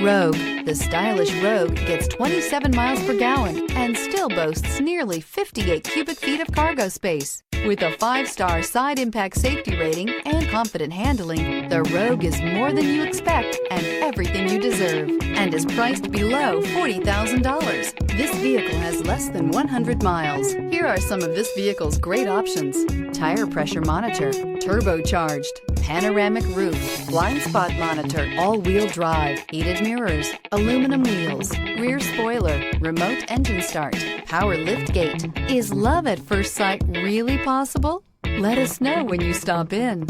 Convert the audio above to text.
Rogue. The stylish Rogue gets 27 miles per gallon and still boasts nearly 58 cubic feet of cargo space. With a 5-star side impact safety rating and confident handling, the Rogue is more than you expect and everything you deserve, and is priced below $40,000. This vehicle has less than 100 miles. Here are some of this vehicle's great options: tire pressure monitor, turbocharged, panoramic roof, blind spot monitor, all-wheel drive, heated mirrors, aluminum wheels, rear spoiler, remote engine start, power lift gate. Is love at first sight really possible? Let us know when you stop in.